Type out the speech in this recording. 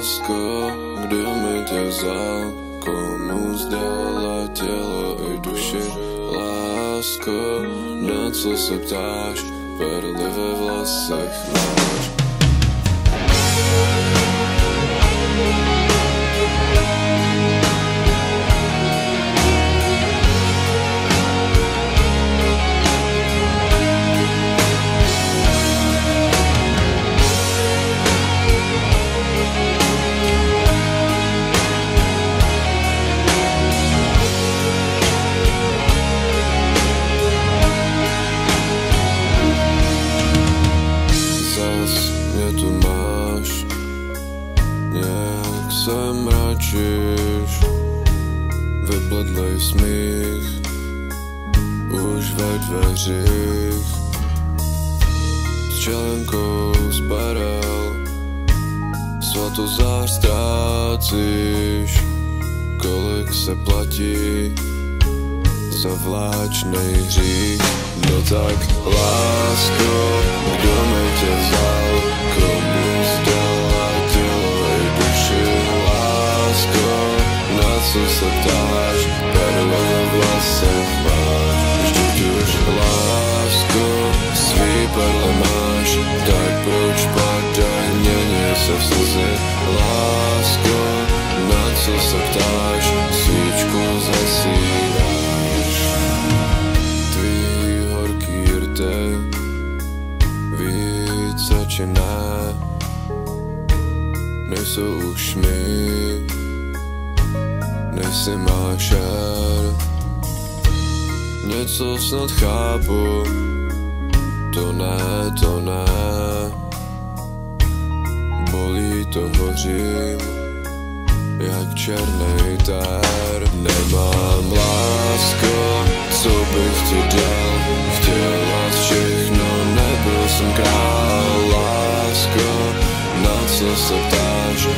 Lásko, kdo mi tě vzal, komu zdala tělo i duši. Lásko, na co se ptáš, perly ve vlasech máš. Tu máš, nějak se mračíš, vypledlej smích, už ve dveřích. S čelenkou z barel, svatozář ztrácíš, kolik se platí za vláčnej hřích. No tak lásko, kdo mi tě vzal, komu zdala tělo i duši. Lásko, na co se ptáš, perly ve vlasech máš. Vždyť už lásko, svý perly máš, tak proč padaj, mění se v slzy. Lásko, na co se ptáš, svíčku zasíráš. Víc či ne, nejsou už my, nejsi má šer. Něco snad chápu, to ne, bolí to, hořím, jak černej ter. Nemám lásko, co bych ti dal, chtěla všechno, nebyl jsem král. Lásko, na co se ptáš,